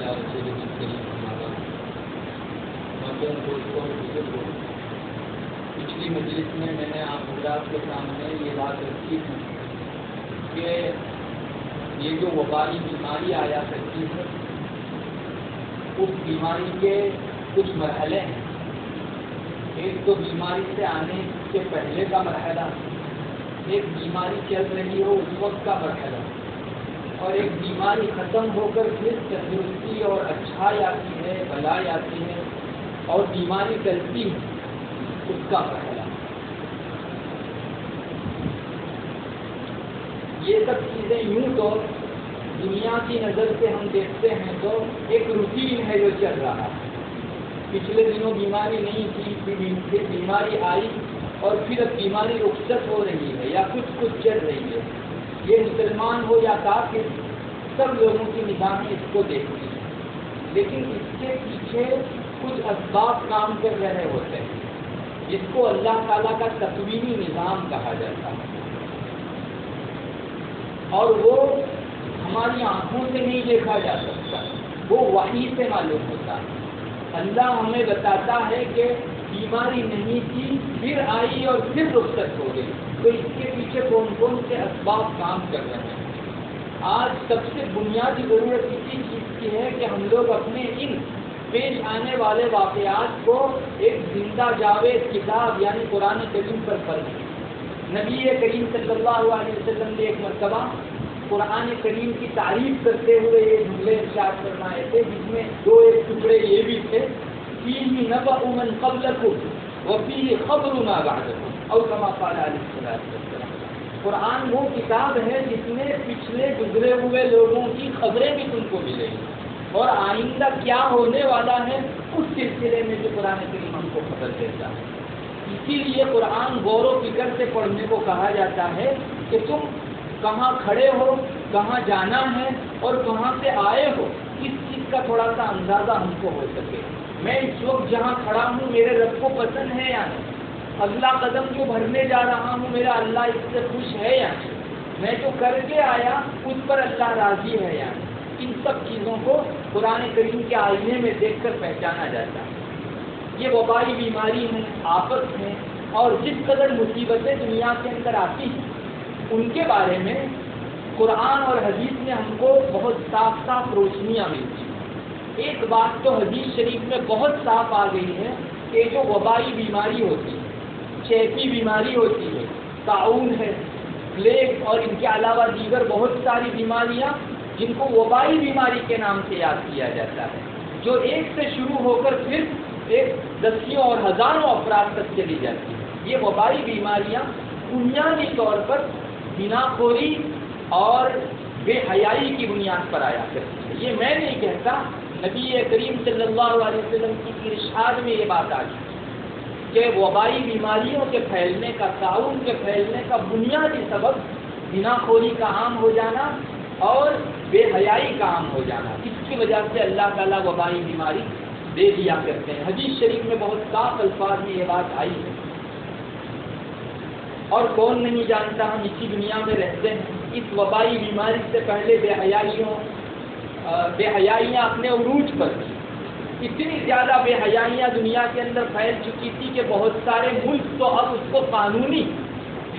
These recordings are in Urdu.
علی رسول کریم اما بعد۔ محترم دوستوں اور بزرگوں، پچھلی مجلس میں نے آپ حضرات کے سامنے یہ بات رکھی تھی کہ یہ جو وبائی بیماری آیا کرتی ہے اس بیماری کے کچھ مرحلے ہیں۔ ایک تو بیماری سے آنے کے پہلے کا مرحلہ، ایک بیماری چل رہی ہو اس وقت کا مرحلہ، اور ایک بیماری ختم ہو کر پھر تندرستی اور اچھائی آتی ہے، بھلائی آتی ہے اور بیماری چلتی ہے اس کا مرحلہ۔ یہ سب چیزیں یوں تو دنیا کی نظر سے ہم دیکھتے ہیں تو ایک روٹین ہے جو چل رہا ہے۔ پچھلے دنوں بیماری نہیں تھی، پھر بیماری آئی اور پھر اب بیماری رخصت ہو رہی ہے یا کچھ چل رہی ہے۔ یہ مسلمان ہو یا کافر، سب لوگوں کی نگاہیں اس کو دیکھتی ہیں، لیکن اس کے پیچھے کچھ اسباب کام کر رہے ہوتے ہیں جس کو اللہ تعالیٰ کا تقویمی نظام کہا جاتا ہے، اور وہ ہماری آنکھوں سے نہیں دیکھا جا سکتا، وہ وحی سے معلوم ہوتا ہے۔ اللہ ہمیں بتاتا ہے کہ بیماری نہیں تھی، پھر آئی اور پھر رخصت ہو گئی، تو اس کے پیچھے کون کون سے اسباب کام کر رہے ہیں۔ آج سب سے بنیادی ضرورت اسی چیز کی ہے کہ ہم لوگ اپنے ان پیش آنے والے واقعات کو ایک زندہ جاوید کتاب یعنی قرآن کریم پر پڑھیں۔ نبی کریم صلی اللہ علیہ وسلم نے ایک مرتبہ قرآن کریم کی تعریف کرتے ہوئے یہ جملے ارشاد فرمائے تھے، جس میں دو ایک ٹکڑے یہ بھی تھے، فیہ نبأ من قبلکم وفیہ خبر ما بعدکم او کما قال علیہ السلام۔ قرآن وہ کتاب ہے جس میں پچھلے گزرے ہوئے لوگوں کی خبریں بھی تم کو ملیں گی، اور آئندہ کیا ہونے والا ہے اس سلسلے میں جو قرآن کریم ہم کو خبر دیتا ہے۔ اسی لیے قرآن غور و فکر سے پڑھنے کو کہا جاتا ہے کہ تم کہاں کھڑے ہو، کہاں جانا ہے اور کہاں سے آئے ہو، اس چیز کا تھوڑا سا اندازہ ہم کو ہو سکے۔ میں اس وقت جہاں کھڑا ہوں میرے رب کو پسند ہے یا نہیں، اگلا قدم جو بھرنے جا رہا ہوں میرا اللہ اس سے خوش ہے یا نہیں، میں جو کر کے آیا اس پر اللہ راضی ہے یا نہیں، ان سب چیزوں کو قرآن کریم کے آئینے میں دیکھ کر پہچانا جاتا ہے۔ یہ وبائی بیماری ہے، آفت ہے، اور جس قدر مصیبتیں دنیا کے اندر آتی ہیں ان کے بارے میں قرآن اور حدیث میں ہم کو بہت صاف صاف روشنیاں ملتی ہیں۔ ایک بات تو حدیث شریف میں بہت صاف آ گئی ہے کہ جو وبائی بیماری ہوتی ہے، چیپی بیماری ہوتی ہے، طاعون ہے، پلیگ اور ان کے علاوہ دیگر بہت ساری بیماریاں جن کو وبائی بیماری کے نام سے یاد کیا جاتا ہے، جو ایک سے شروع ہو کر پھر ایک دسیوں اور ہزاروں افراد تک چلی جاتی ہیں۔ یہ وبائی بیماریاں بنیادی طور پر زناخوری اور بے حیائی کی بنیاد پر آیا کرتی ہے۔ یہ میں نہیں کہتا، نبی کریم صلی اللہ علیہ وسلم کی ارشاد میں یہ بات آ گئی کہ وبائی بیماریوں کے پھیلنے کا، طاعون کے پھیلنے کا بنیادی سبب زناخوری کا عام ہو جانا اور بے حیائی کا عام ہو جانا، اس کی وجہ سے اللہ تعالیٰ وبائی بیماری دے دیا کرتے ہیں۔ حدیث شریف میں بہت صاف الفاظ میں یہ بات آئی ہے، اور کون نہیں جانتا، ہم اسی دنیا میں رہتے ہیں۔ اس وبائی بیماری سے پہلے بے حیائیاں اپنے عروج پر تھی، اتنی زیادہ بے حیائیاں دنیا کے اندر پھیل چکی تھی کہ بہت سارے ملک تو اب اس کو قانونی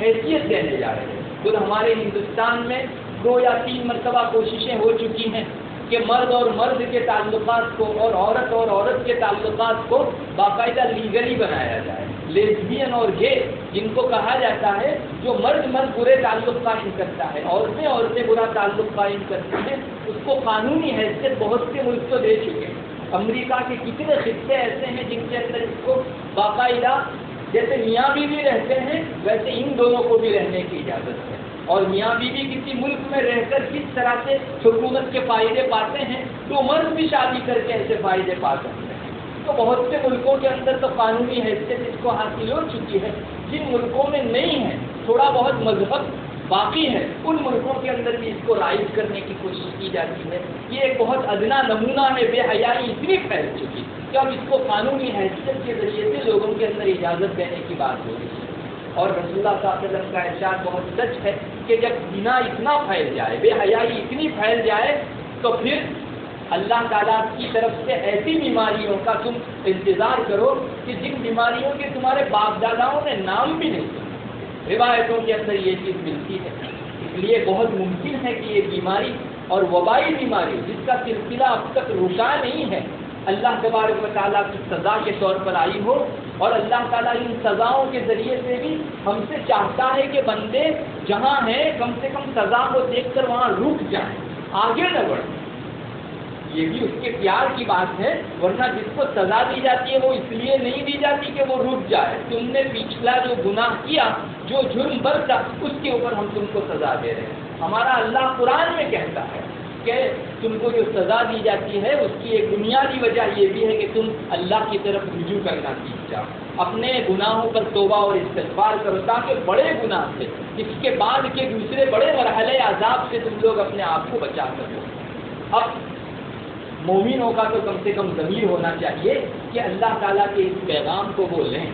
حیثیت دینے جا رہے ہیں۔ خود ہمارے ہندوستان میں 2 یا 3 مرتبہ کوششیں ہو چکی ہیں کہ مرد اور مرد کے تعلقات کو اور عورت کے تعلقات کو باقاعدہ لیگلی بنایا جائے۔ لیزبین اور گے جن کو کہا جاتا ہے، جو مرد برے تعلق قائم کرتا ہے، عورتیں برا تعلق قائم کرتی ہیں، اس کو قانونی حیثیت بہت سے ملک تو دے چکے ہیں۔ امریکہ کے کتنے خطے ایسے ہیں جن کے اندر اس کو باقاعدہ جیسے میاں بیوی رہتے ہیں ویسے ان دونوں کو بھی رہنے کی اجازت ہے، اور میاں بیوی کسی ملک میں رہ کر کس طرح سے حکومت کے فائدے پاتے ہیں تو مرد بھی شادی کر کے ایسے فائدے پا سکتے ہیں۔ تو بہت سے ملکوں کے اندر تو قانونی حیثیت اس کو حاصل ہو چکی ہے، جن ملکوں میں نہیں ہے، تھوڑا بہت مذہب باقی ہے، ان ملکوں کے اندر بھی اس کو رائج کرنے کی کوشش کی جاتی ہے۔ یہ ایک بہت ادنا نمونہ ہے، بے حیائی اتنی پھیل چکی کہ اب اس کو قانونی حیثیت کے ذریعے سے لوگوں کے اندر اجازت دینے کی بات ہو رہی ہے۔ اور رسول اللہ صلی اللہ علیہ وسلم کا ارشاد بہت سچ ہے کہ جب زنا اتنا پھیل جائے، بے حیائی اتنی پھیل جائے، تو پھر اللہ تعالیٰ کی طرف سے ایسی بیماریوں کا تم انتظار کرو کہ جن بیماریوں کے تمہارے باپ داداؤں نے نام بھی نہیں سنا۔ روایتوں کے اندر یہ چیز ملتی ہے، اس لیے بہت ممکن ہے کہ یہ بیماری اور وبائی بیماری جس کا سلسلہ اب تک رکا نہیں ہے، اللہ تبارک و تعالیٰ کی سزا کے طور پر آئی ہو، اور اللہ تعالیٰ ان سزاؤں کے ذریعے سے بھی ہم سے چاہتا ہے کہ بندے جہاں ہیں کم سے کم سزا کو دیکھ کر وہاں رک جائیں، آگے نہ بڑھیں۔ یہ بھی اس کے پیار کی بات ہے، ورنہ جس کو سزا دی جاتی ہے وہ اس لیے نہیں دی جاتی کہ وہ رک جائے۔ تم نے پچھلا جو گناہ کیا، جو جرم برتا، اس کے اوپر ہم تم کو سزا دے رہے ہیں۔ ہمارا اللہ قرآن میں کہتا ہے کہ تم کو جو سزا دی جاتی ہے اس کی ایک بنیادی وجہ یہ بھی ہے کہ تم اللہ کی طرف رجوع کرنا سیکھ جاؤ، اپنے گناہوں پر توبہ اور استغفار کرو، تاکہ بڑے گناہ سے، اس کے بعد کے دوسرے بڑے مرحلے عذاب سے تم لوگ اپنے آپ کو بچا سکو۔ اب مومنوں کا تو کم سے کم ضمیر ہونا چاہیے کہ اللہ تعالیٰ کے اس پیغام کو وہ لیں۔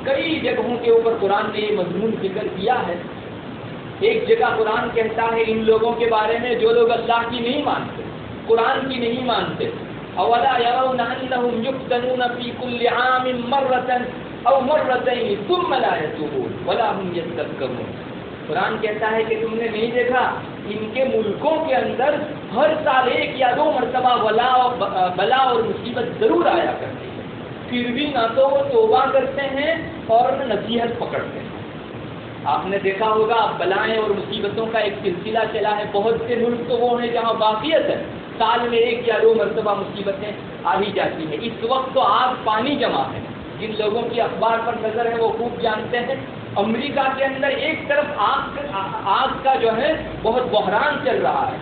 کئی جگہوں کے اوپر قرآن نے یہ مضمون ذکر کیا ہے۔ ایک جگہ قرآن کہتا ہے ان لوگوں کے بارے میں جو لوگ اللہ کی نہیں مانتے، قرآن کی نہیں مانتے، اولا يرون انهم يفتنون في كل عام مرة او مرتين ثم لا يتوبون ولا هم يذكرون۔ قرآن کہتا ہے کہ تم نے نہیں دیکھا ان کے ملکوں کے اندر ہر سال 1 یا 2 مرتبہ بلا اور مصیبت ضرور آیا کرتی ہے، پھر بھی نہ تو وہ توبہ کرتے ہیں اور نہ نصیحت پکڑتے ہیں۔ آپ نے دیکھا ہوگا اب بلائیں اور مصیبتوں کا ایک سلسلہ چلا ہے، بہت سے ملک تو وہ ہیں جہاں واقعیت ہے سال میں 1 یا 2 مرتبہ مصیبتیں آ ہی جاتی ہیں۔ اس وقت تو آگ پانی جمع ہے، جن لوگوں کی اخبار پر نظر ہے وہ خوب جانتے ہیں۔ امریکہ کے اندر ایک طرف آگ کا جو ہے بہت بحران چل رہا ہے،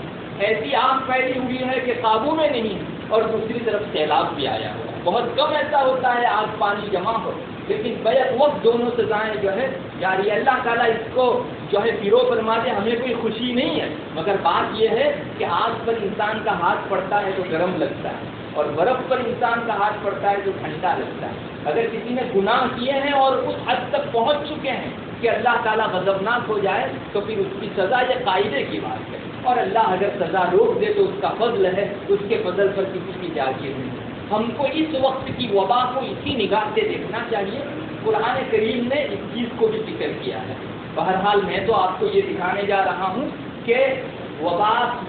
ایسی آگ پھیلی ہوئی ہے کہ قابو میں نہیں، اور دوسری طرف سیلاب بھی آیا ہوا ہے۔ بہت کم ایسا ہوتا ہے آگ پانی جمع ہو، لیکن بیک وقت دونوں سزائیں جو ہے جاری۔ اللہ تعالیٰ اس کو جو ہے پیرو فرما دے، ہمیں کوئی خوشی نہیں ہے، مگر بات یہ ہے کہ آگ پر انسان کا ہاتھ پڑتا ہے تو گرم لگتا ہے، اور برف پر انسان کا ہاتھ پڑتا ہے تو ٹھنڈا لگتا ہے۔ اگر کسی نے گناہ کیے ہیں اور اس حد تک پہنچ چکے ہیں کہ اللہ تعالیٰ غضبناک ہو جائے تو پھر اس کی سزا یہ قاعدے کی بات ہے، اور اللہ اگر سزا روک دے تو اس کا فضل ہے، اس کے فضل پر کسی کی جاگیر نہیں۔ ہم کو اس وقت کی وبا کو اسی نگاہ سے دیکھنا چاہیے۔ قرآن کریم نے اس چیز کو بھی ذکر کیا ہے۔ بہرحال میں تو آپ کو یہ دکھانے جا رہا ہوں کہ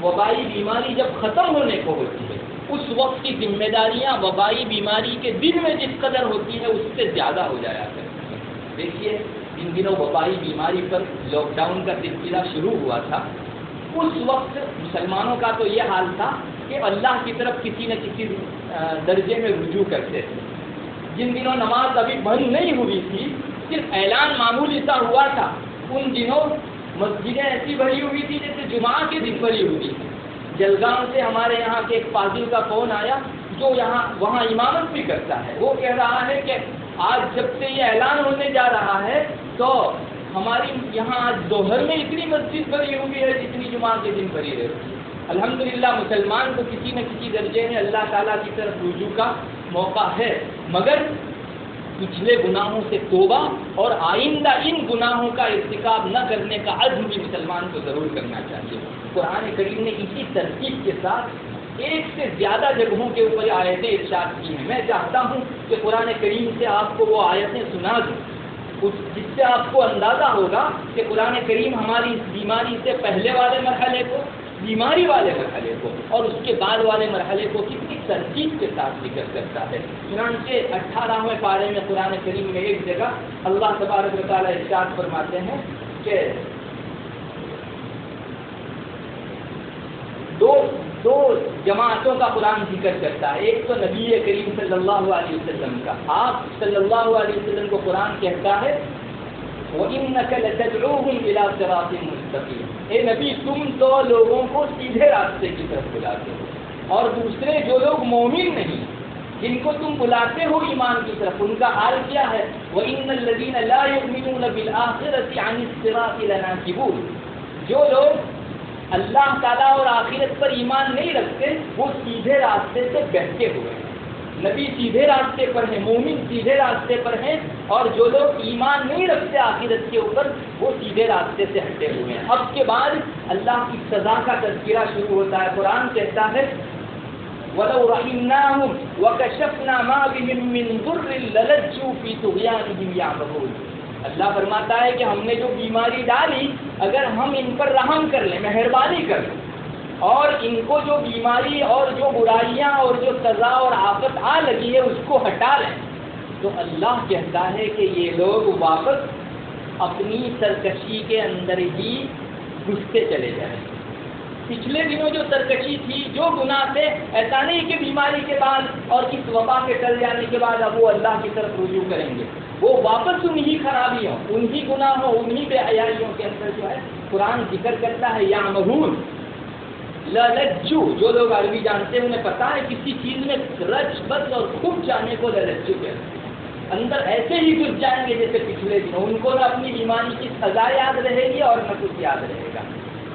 وبائی بیماری جب ختم ہونے کو ہوتی ہے اس وقت کی ذمہ داریاں وبائی بیماری کے دن میں جس قدر ہوتی ہے اس سے زیادہ ہو جایا کرتی ہے۔ دیکھیے ان دنوں وبائی بیماری پر لاک ڈاؤن کا سلسلہ شروع ہوا تھا، اس وقت مسلمانوں کا تو یہ حال تھا کہ اللہ کی طرف کسی نہ کسی درجے میں رجوع کرتے تھے۔ جن دنوں نماز ابھی بند نہیں ہوئی تھی، صرف اعلان معمولی سا ہوا تھا، ان دنوں مسجدیں ایسی بھری ہوئی تھی جیسے جمعہ کے دن بھری ہوئی تھی۔ جلگاؤں سے ہمارے یہاں کے ایک فاضل کا فون آیا جو وہاں امامت بھی کرتا ہے، وہ کہہ رہا ہے کہ آج جب سے یہ اعلان ہونے جا رہا ہے تو ہماری یہاں آج ظہر میں اتنی مسجد بھری ہوئی ہے جتنی جمعہ کے دن بھری رہتی ہے۔ الحمدللہ مسلمان کو کسی نہ کسی درجے میں اللہ تعالیٰ کی طرف رجوع کا موقع ہے، مگر پچھلے گناہوں سے توبہ اور آئندہ ان گناہوں کا ارتکاب نہ کرنے کا عزم بھی مسلمان کو ضرور کرنا چاہیے۔ قرآن کریم نے اسی ترتیب کے ساتھ 1 سے زیادہ جگہوں کے اوپر آیتیں ارشاد کی ہیں۔ میں چاہتا ہوں کہ قرآن کریم سے آپ کو وہ آیتیں سنا دوں، جس سے آپ کو اندازہ ہوگا کہ قرآن کریم ہماری اس بیماری سے پہلے والے مرحلے کو، بیماری والے مرحلے کو اور اس کے بعد والے مرحلے کو کتنی ترتیب کے ساتھ ذکر کرتا ہے۔ چنانچہ 18ویں پارے میں قرآن کریم میں ایک جگہ اللہ تبارک و تعالیٰ ارشاد فرماتے ہیں کہ دو جماعتوں کا قرآن ذکر کرتا ہے۔ ایک تو نبی کریم صلی اللہ علیہ وسلم کا، آپ صلی اللہ علیہ وسلم کو قرآن کہتا ہے وَإِنَّكَ لَتَدْعُوهُمْ إِلَىٰ صِرَاطٍ مُسْتَقِيمٍ، اے نبی تم تو لوگوں کو سیدھے راستے کی طرف بلاتے ہو، اور دوسرے جو لوگ مومن نہیں جن کو تم بلاتے ہو ایمان کی طرف، ان کا حال کیا ہے؟ وَإِنَّ الَّذِينَ لَا يُؤْمِنُونَ بِالْآخِرَةِ عَنِ الصِّرَاطِ لَنَاكِبُونَ، جو لوگ اللہ تعالیٰ اور آخرت پر ایمان نہیں رکھتے وہ سیدھے راستے سے بہتے ہوئے ہیں۔ نبی سیدھے راستے پر ہیں، مومن سیدھے راستے پر ہیں، اور جو لوگ ایمان نہیں رکھتے آخرت کے اوپر وہ سیدھے راستے سے ہٹے ہوئے ہیں۔ اب کے بعد اللہ کی سزا کا تذکرہ شروع ہوتا ہے۔ قرآن کہتا ہے وَلَوْ رَحِمْنَاهُمْ وَكَشَفْنَا مَا بِهِمْ مِنْ ضُرٍّ لَلَجُّوا فِي طُغْيَانِهِمْ يَعْمَهُونَ۔ اللہ فرماتا ہے کہ ہم نے جو بیماری ڈالی، اگر ہم ان پر رحم کر لیں، مہربانی کر لیں، اور ان کو جو بیماری اور جو برائیاں اور جو سزا اور آفت آ لگی ہے اس کو ہٹا لیں، تو اللہ کہتا ہے کہ یہ لوگ واپس اپنی سرکشی کے اندر ہی گھستے چلے جائیں۔ پچھلے دنوں جو سرکشی تھی، جو گناہ تھے، ایسا نہیں کہ بیماری کے بعد اور اس وبا کے ٹل جانے کے بعد اب وہ اللہ کی طرف رجوع کریں گے، وہ واپس انہی خرابیوں، انہی گناہوں، انہی بے حیائیوں کے اندر جو ہے قرآن ذکر کرتا ہے یعمہون للجو۔ جو لوگ عربی جانتے ہیں انہیں پتا ہے کسی چیز میں رچ بس اور خوب جانے کو للجو کہتے ہیں، اندر ایسے ہی گھس جائیں گے جیسے پچھلے دنوں، ان کو نہ اپنی بیماری کی سزا یاد رہے گی اور نہ کچھ یاد رہے گا۔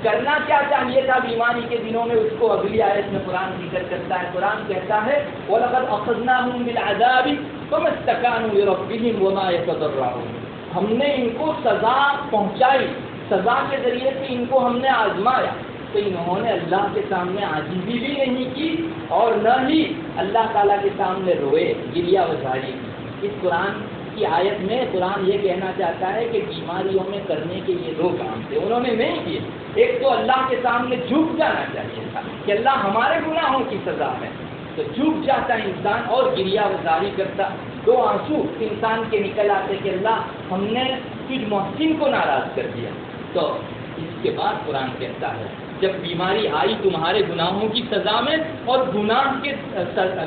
کرنا کیا چاہیے تھا بیماری کے دنوں میں، اس کو اگلی آیت میں قرآن ذکر کرتا ہے۔ قرآن کہتا ہے وَلَقَدْ أَخَذْنَاهُمْ بِالْعَذَابِ فَمَا اسْتَكَانُوا لِرَبِّهِمْ وَمَا يَتَضَرَّعُونَ۔ ہم نے ان کو سزا پہنچائی، سزا کے ذریعے سے ان کو ہم نے آزمایا، تو انہوں نے اللہ کے سامنے عاجزی بھی نہیں کی اور نہ ہی اللہ تعالیٰ کے سامنے روئے، گریہ وزاری کی۔ اس قرآن کی آیت میں قرآن یہ کہنا چاہتا ہے کہ بیماریوں میں کرنے کے یہ دو کام تھے، انہوں نے نہیں کیے۔ ایک تو اللہ کے سامنے جھک جانا چاہیے تھا کہ اللہ ہمارے گناہوں کی سزا ہے، تو جھک جاتا انسان اور گریہ وزاری کرتا، دو آنسو انسان کے نکل آتے کہ اللہ ہم نے تجھ محسن کو ناراض کر دیا۔ تو اس کے بعد قرآن کہتا ہے جب بیماری آئی تمہارے گناہوں کی سزا میں اور گناہ کے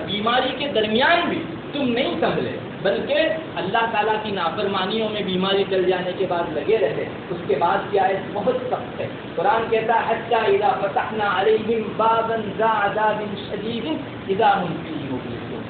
بیماری کے درمیان بھی تم نہیں سنبھلے، بلکہ اللہ تعالیٰ کی نافرمانیوں میں بیماری چل جانے کے بعد لگے رہے، اس کے بعد کیا ہے بہت سخت ہے۔ قرآن کہتا ہے حتیٰ اذا فتحنا علیہم بابا ذا عذاب شدید اذا ہم فیہ مبلسون۔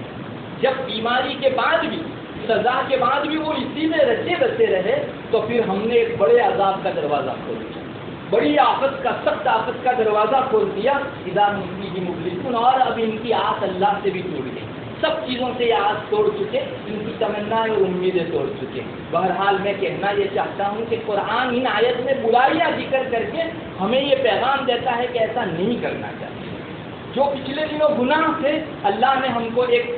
جب بیماری کے بعد بھی، سزا کے بعد بھی وہ اسی میں رچے بسے رہے، تو پھر ہم نے ایک بڑے عذاب کا دروازہ کھول دیا، بڑی آفت کا، سخت آفت کا دروازہ کھول دیا، اذا ہم فیہ مبلسون، اور اب ان کی آس اللہ سے بھی ٹوٹ گئی، سب چیزوں سے یہ آس توڑ چکے، ان کی تمنائیں اور امیدیں توڑ چکے۔ بہرحال میں کہنا یہ چاہتا ہوں کہ قرآن ان آیت میں برائیاں ذکر کر کے ہمیں یہ پیغام دیتا ہے کہ ایسا نہیں کرنا چاہیے۔ جو پچھلے دنوں گناہ تھے، اللہ نے ہم کو ایک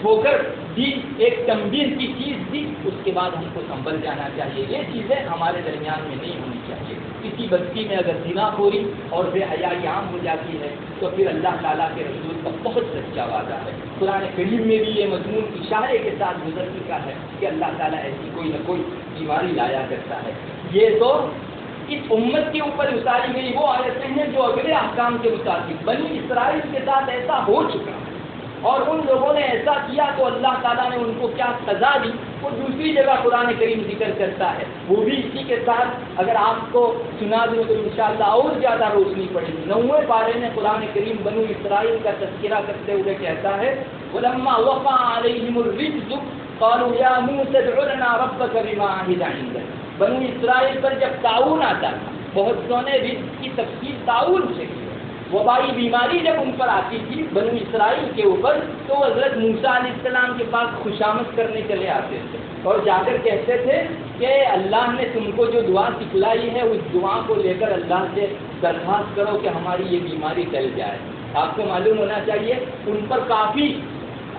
ٹھوکر دی، ایک تنبیہ کی چیز دی، اس کے بعد ہم کو سنبھل جانا چاہیے۔ یہ چیزیں ہمارے درمیان میں نہیں ہونی چاہیے۔ کسی بستی میں اگر زنا خوری اور بے حیائی عام ہو جاتی ہے تو پھر اللہ تعالیٰ کے رسول کا بہت سچا وعدہ ہے، قرآن کریم میں بھی یہ مضمون اشارے کے ساتھ گزر چکا ہے کہ اللہ تعالیٰ ایسی کوئی نہ کوئی بیماری لایا کرتا ہے۔ یہ تو اس امت کے اوپر اتاری گئی وہ آیتیں ہیں جو اگلے احکام کے مطابق بنی اسرائیل کے ساتھ ایسا ہو چکا ہے، اور ان لوگوں نے ایسا کیا تو اللہ تعالیٰ نے ان کو کیا سزا دی، وہ دوسری جگہ قرآن کریم ذکر کرتا ہے۔ وہ بھی اسی کے ساتھ اگر آپ کو سنا دوں تو انشاءاللہ اور زیادہ روشنی پڑے گی۔ 9ویں پارے میں قرآن کریم بنو اسرائیل کا تذکرہ کرتے ہوئے کہتا ہے وَلَمَّا وَقَعَ عَلَيْهِمُ الرِّجْزُ قَالُوا يَا مُوسَى ادْعُ لَنَا رَبَّكَ بِمَا عَهِدَ عِندَكَ۔ بنو اسرائیل پر جب طاعون آتا تھا، بہت سونے رزق کی تفصیل طاعون سے کی، وبائی بیماری جب ان پر آتی تھی بنو اسرائیل کے اوپر، تو حضرت موسیٰ علیہ السلام کے پاس خوشامد کرنے چلے آتے تھے اور جا کر کہتے تھے کہ اللہ نے تم کو جو دعا سکھلائی ہے اس دعا کو لے کر اللہ سے درخواست کرو کہ ہماری یہ بیماری ٹل جائے۔ آپ کو معلوم ہونا چاہیے ان پر کافی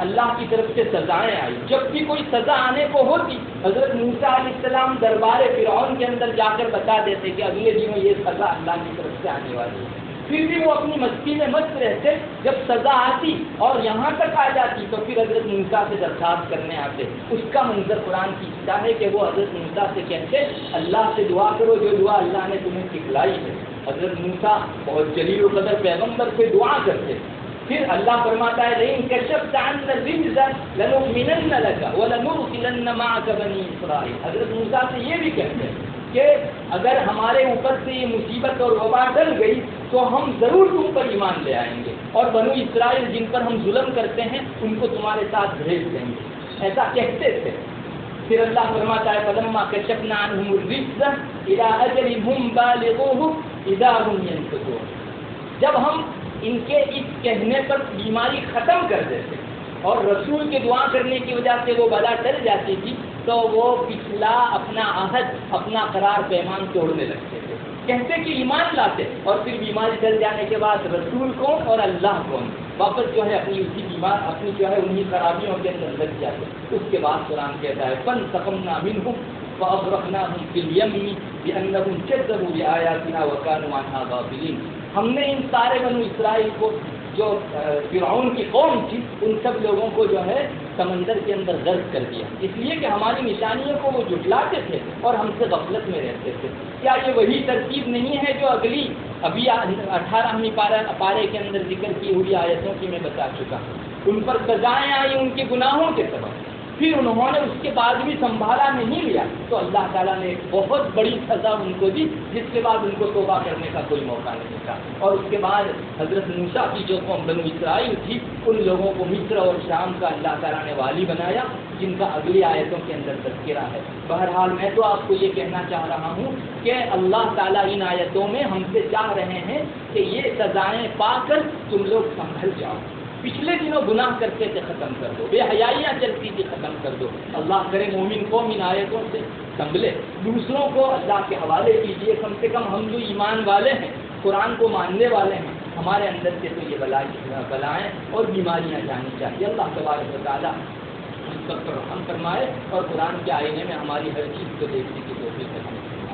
اللہ کی طرف سے سزائیں آئی۔ جب بھی کوئی سزا آنے کو ہوتی حضرت موسیٰ علیہ السلام دربار فرعون کے اندر جا کر بتا دیتے کہ اگلے دنوں یہ سزا اللہ کی طرف سے آنے والی ہے، پھر بھی وہ اپنی مستی میں مست رہتے۔ جب سزا آتی اور یہاں تک آ جاتی تو پھر حضرت موسیٰ سے درخواست کرنے آتے۔ اس کا منظر قرآن کھینچتا ہے کہ وہ حضرت موسیٰ سے کہتے اللہ سے دعا کرو جو دعا اللہ نے تمہیں سکھلائی ہے۔ حضرت موسیٰ بہت جلیل القدر پیغمبر سے دعا کرتے، پھر اللہ فرماتا ہے لئن کشفت عنا الرجز لنؤمنن لك ولنرسلن معك بني اسرائیل۔ حضرت موسیٰ سے یہ بھی کہتے ہیں کہ اگر ہمارے اوپر سے یہ مصیبت اور وبا ٹل گئی تو ہم ضرور تم پر ایمان لے آئیں گے، اور بنو اسرائیل جن پر ہم ظلم کرتے ہیں ان کو تمہارے ساتھ بھیج دیں گے، ایسا کہتے تھے۔ پھر اللہ فرماتا ہے فلما کشفنا عنهم الرجز الى اجل هم بالغوه اذا هم ينكثون۔ جب ہم ان کے اس کہنے پر بیماری ختم کر دیتے اور رسول کے دعا کرنے کی وجہ سے وہ بلا ٹل جاتی تھی تو وہ پچھلا اپنا عہد، اپنا قرار پیمان توڑنے لگتے تھے، کہتے کہ ایمان لاتے، اور پھر بیماری ٹل جانے کے بعد رسول کون اور اللہ کون، واپس جو ہے اپنی اسی بیمار اپنی جو ہے انہی خرابیوں کے اندر لگ جاتے۔ اس کے بعد قرآن کہتا ہے فانتقمنا منہم فاغرقناہم فی الیم بانہم کذبوا بآیاتنا وکانوا عنہا غافلین۔ ہم نے ان سارے بنو اسرائیل کو، جو فرعون کی قوم تھی، ان سب لوگوں کو جو ہے سمندر کے اندر غرق کر دیا، اس لیے کہ ہماری نشانیوں کو وہ جھٹلاتے تھے اور ہم سے غفلت میں رہتے تھے۔ کیا یہ وہی ترتیب نہیں ہے جو اگلی ابھی 18ویں پارے کے اندر ذکر کی ہوئی آیتوں کی میں بتا چکا؟ ان پر سزائیں آئی ان کے گناہوں کے سبب، پھر انہوں نے اس کے بعد بھی سنبھالا نہیں لیا تو اللہ تعالیٰ نے ایک بہت بڑی سزا ان کو دی، جس کے بعد ان کو توبہ کرنے کا کوئی موقع نہیں تھا۔ اور اس کے بعد حضرت موسیٰ کی جو قوم بنو اسرائیل تھی، ان لوگوں کو مصر اور شام کا اللہ تعالیٰ نے والی بنایا، جن کا اگلی آیتوں کے اندر تذکرہ ہے۔ بہرحال میں تو آپ کو یہ کہنا چاہ رہا ہوں کہ اللہ تعالیٰ ان آیتوں میں ہم سے چاہ رہے ہیں کہ یہ سزائیں پا کر تم لوگ سنبھل جاؤ، پچھلے دنوں گناہ کرتے تھے ختم کر دو، بے حیائیاں چلتی تھی ختم کر دو۔ اللہ کرے مومن قوم ان آیتوں سے سنبھلے، دوسروں کو اللہ کے حوالے کیجیے، کم سے کم ہم جو ایمان والے ہیں، قرآن کو ماننے والے ہیں، ہمارے اندر سے تو یہ بلائیں اور بیماریاں جانی چاہیے۔ اللہ تبارک و تعالیٰ ہم سب پر رحم فرمائے اور قرآن کے آئینے میں ہماری ہر چیز کو دیکھنے کی توفیق عطا فرمائے۔